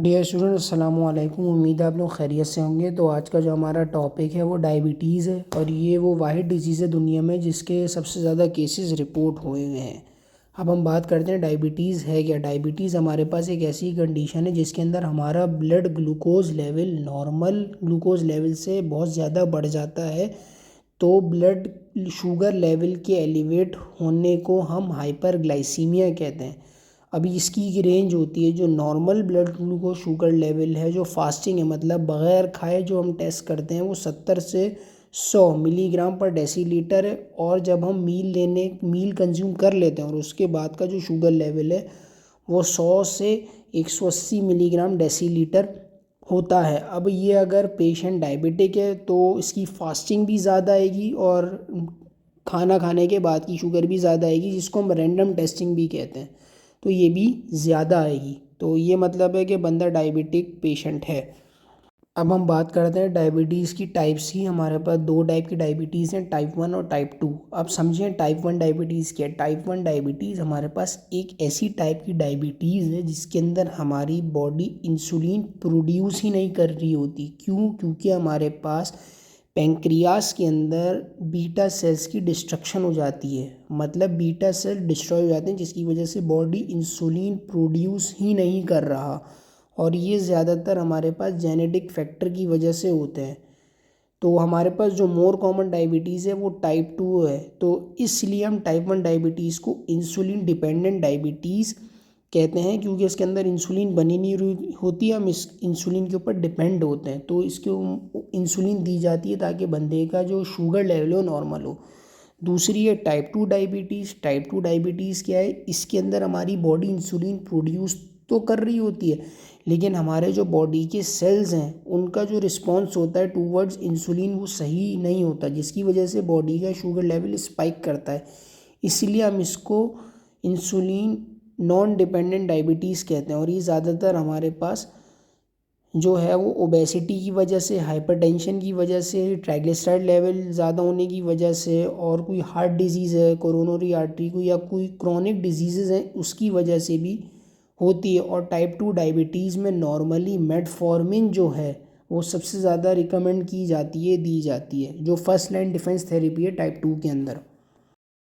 Dear student अस्सलाम वालेकुम। उम्मीद है आप लोग खैरियत से होंगे। तो आज का जो हमारा टॉपिक है वो डायबिटीज़ है और ये वो वाहिद डिजीज़ है दुनिया में जिसके सबसे ज़्यादा केसेस रिपोर्ट हुए हुए हैं। अब हम बात करते हैं डायबिटीज़ है क्या। डायबिटीज़ हमारे पास एक ऐसी कंडीशन है जिसके अंदर हमारा blood glucose level normal glucose level से बहुत ज़्यादा बढ़ जाता है। तो ब्लड शुगर लेवल के एलिवेट होने को हम हाइपरग्लाइसीमिया कहते हैं। अभी इसकी रेंज होती है जो normal blood glucose sugar level है जो फास्टिंग है, मतलब बग़ैर खाए जो हम टेस्ट करते हैं, वो 70 से 100 मिलीग्राम पर डेसीलीटर है। और जब हम मील कंज्यूम कर लेते हैं और उसके बाद का जो शुगर लेवल है वो 100 से 180 मिलीग्राम डेसीलीटर होता है। अब ये अगर पेशेंट डायबिटिक है तो इसकी फास्टिंग भी ज़्यादा आएगी और खाना खाने के बाद की शुगर भी ज़्यादा आएगी, जिसको हम रैंडम टेस्टिंग भी कहते हैं। तो ये भी ज़्यादा आएगी। तो ये मतलब है कि बंदा डायबिटिक पेशेंट है। अब हम बात करते हैं डायबिटीज़ की टाइप्स की। हमारे पास दो टाइप की डायबिटीज़ हैं, टाइप 1 और टाइप 2। अब समझें टाइप 1 डायबिटीज़ क्या है। टाइप 1 डायबिटीज़ हमारे पास एक ऐसी टाइप की डायबिटीज़ है जिसके अंदर हमारी बॉडी इंसुलिन प्रोड्यूस ही नहीं कर रही होती। क्यों? क्योंकि हमारे पास पेंक्रियास के अंदर बीटा सेल्स की डिस्ट्रक्शन हो जाती है, मतलब बीटा सेल डिस्ट्रॉय हो जाते हैं, जिसकी वजह से बॉडी इंसुलिन प्रोड्यूस ही नहीं कर रहा। और ये ज़्यादातर हमारे पास जेनेटिक फैक्टर की वजह से होते हैं। तो हमारे पास जो मोर कॉमन डायबिटीज़ है वो टाइप 2 है। तो इसलिए हम टाइप 1 डायबिटीज़ को इंसुलिन डिपेंडेंट डायबिटीज़ कहते हैं, क्योंकि इसके अंदर इंसुलिन बनी नहीं होती, हम इस इंसुलिन के ऊपर डिपेंड होते हैं। तो इसको इंसुलिन दी जाती है ताकि बंदे का जो शुगर लेवल हो नॉर्मल हो। दूसरी है टाइप 2 डायबिटीज़। टाइप 2 डायबिटीज़ क्या है, इसके अंदर हमारी बॉडी इंसुलिन प्रोड्यूस तो कर रही होती है, लेकिन हमारे जो बॉडी के सेल्स हैं उनका जो रिस्पॉन्स होता है टूवर्ड्स इंसुलिन वो सही नहीं होता, जिसकी वजह से बॉडी का शुगर लेवल स्पाइक करता है। इसीलिए हम इसको इंसुलिन नॉन डिपेंडेंट डायबिटीज़ कहते हैं। और ये ज़्यादातर हमारे पास जो है वो ओबेसिटी की वजह से, हाइपरटेंशन की वजह से, ट्राइग्लिसराइड लेवल ज़्यादा होने की वजह से, और कोई हार्ट डिजीज़ है, कोरोनरी आर्टरी को, या कोई क्रॉनिक डिजीज़ हैं उसकी वजह से भी होती है। और टाइप 2 डायबिटीज़ में नॉर्मली मेटफॉर्मिन जो है वो सबसे ज़्यादा रिकमेंड की जाती है, दी जाती है, जो फर्स्ट लाइन डिफेंस थेरेपी है टाइप 2 के अंदर।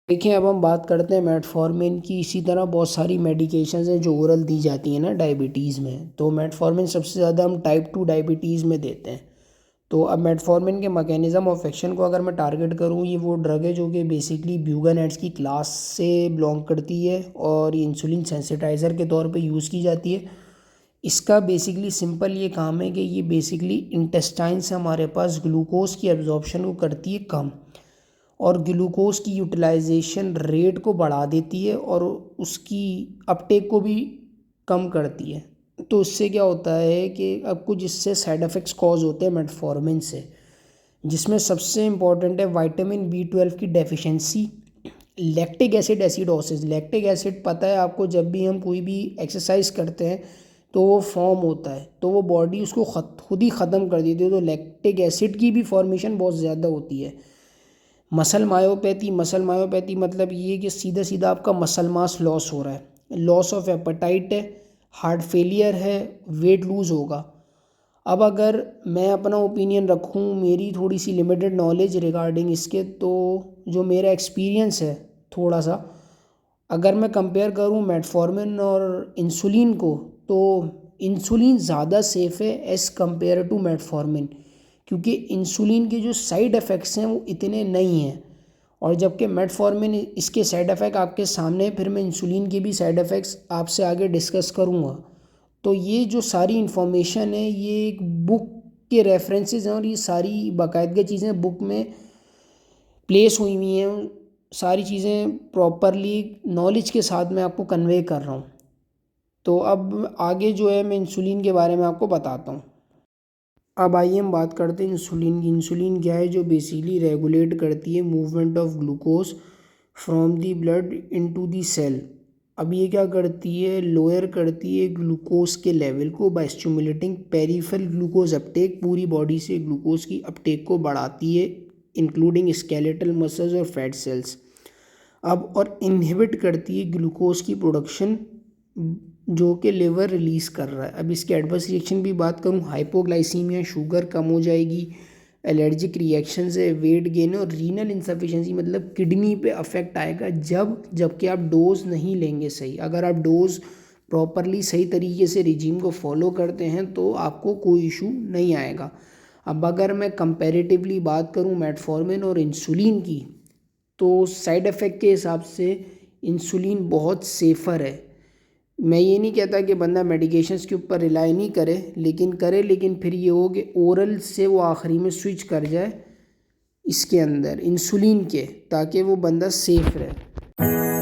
देखिए अब हम बात करते हैं मेटफॉर्मिन की। इसी तरह बहुत सारी मेडिकेशंस हैं जो ओरल दी जाती हैं ना डायबिटीज़ में। तो मेटफॉर्मिन सबसे ज़्यादा हम टाइप 2 डायबिटीज़ में देते हैं। तो अब मेटफॉर्मिन के मैकेनिज़्म ऑफ एक्शन को अगर मैं टारगेट करूँ, ये वो ड्रग है जो कि बेसिकली ब्यूगेनेट्स की क्लास से बिलोंग करती है और ये इंसुलिन सेंसिटाइज़र के तौर पे यूज़ की जाती है। इसका बेसिकली सिंपल ये काम है कि ये बेसिकली इंटेस्टाइन से हमारे पास ग्लूकोज की एब्जॉर्प्शन को करती है कम, और ग्लूकोज की यूटिलाइजेशन रेट को बढ़ा देती है और उसकी अपटेक को भी कम करती है। तो इससे क्या होता है कि अब कुछ इससे साइड इफ़ेक्ट्स कॉज होते हैं मेटफॉर्मिन से, जिसमें सबसे इम्पॉर्टेंट है विटामिन B12 की deficiency, lactic acid acidosis. Lactic acid पता है आपको, जब भी हम कोई भी एक्सरसाइज करते हैं तो वो फॉर्म होता है, तो वो बॉडी उसको खुद ही ख़त्म कर देती है। तो लैक्टिक एसिड की भी फॉर्मेशन बहुत ज़्यादा होती है। मसल मायोपैथी मतलब ये कि सीधा सीधा आपका मसल मास लॉस हो रहा है, लॉस ऑफ एपेटाइट है, हार्ट फेलियर है, वेट लूज़ होगा। अब अगर मैं अपना ओपिनियन रखूँ, मेरी थोड़ी सी लिमिटेड नॉलेज रिगार्डिंग इसके, तो जो मेरा एक्सपीरियंस है थोड़ा सा, अगर मैं कंपेयर करूँ मेटफॉर्मिन और इंसुलिन को, तो इंसुलिन ज़्यादा सेफ़ है एज़ कंपेयर टू मेटफॉर्मिन, क्योंकि इंसुलिन के जो साइड इफ़ेक्ट्स हैं वो इतने नहीं हैं। और जबकि मेटफॉर्मिन इसके साइड इफ़ेक्ट आपके सामने हैं, फिर मैं इंसुलिन के भी साइड इफ़ेक्ट्स आपसे आगे डिस्कस करूँगा। तो ये जो सारी इन्फॉर्मेशन है ये एक बुक के रेफरेंसेस हैं और ये सारी बाकायदगा चीज़ें बुक में प्लेस हुई हुई हैं। सारी चीज़ें प्रॉपरली नॉलेज के साथ मैं आपको कन्वे कर रहा हूँ। तो अब आगे जो है मैं इंसुलिन के बारे में आपको बताता हूँ। अब आइए हम बात करते हैं इंसुलिन की। इंसुलिन क्या है, जो बेसिकली रेगुलेट करती है movement of glucose from the blood into the cell. अब ये क्या करती है, लोअर करती है ग्लूकोज के लेवल को by stimulating peripheral glucose uptake. पूरी बॉडी से ग्लूकोज की अपटेक को बढ़ाती है, इंक्लूडिंग स्केलेटल मसल्स और फैट सेल्स। अब और इनहिबिट करती है ग्लूकोज की प्रोडक्शन जो कि लिवर रिलीज़ कर रहा है। अब इसके एडवर्स रिएक्शन भी बात करूँ, हाइपोग्लाइसीमिया, शुगर कम हो जाएगी, एलर्जिक रिएक्शन है, वेट गेन और रीनल इंसफिशेंसी मतलब किडनी पे अफेक्ट आएगा जबकि आप डोज नहीं लेंगे सही। अगर आप डोज प्रॉपरली सही तरीके से रिजीम को फॉलो करते हैं तो आपको कोई इशू नहीं आएगा। अब अगर मैं कंपैरेटिवली बात करूं मेटफॉर्मिन और इंसुलिन की, तो साइड इफ़ेक्ट के हिसाब से इंसुलिन बहुत सेफ़र है। मैं ये नहीं कहता कि बंदा मेडिकेशंस के ऊपर रिलाई नहीं करे, लेकिन फिर ये हो कि ओरल से वो आखिरी में स्विच कर जाए इसके अंदर इंसुलिन के, ताकि वो बंदा सेफ़ रहे।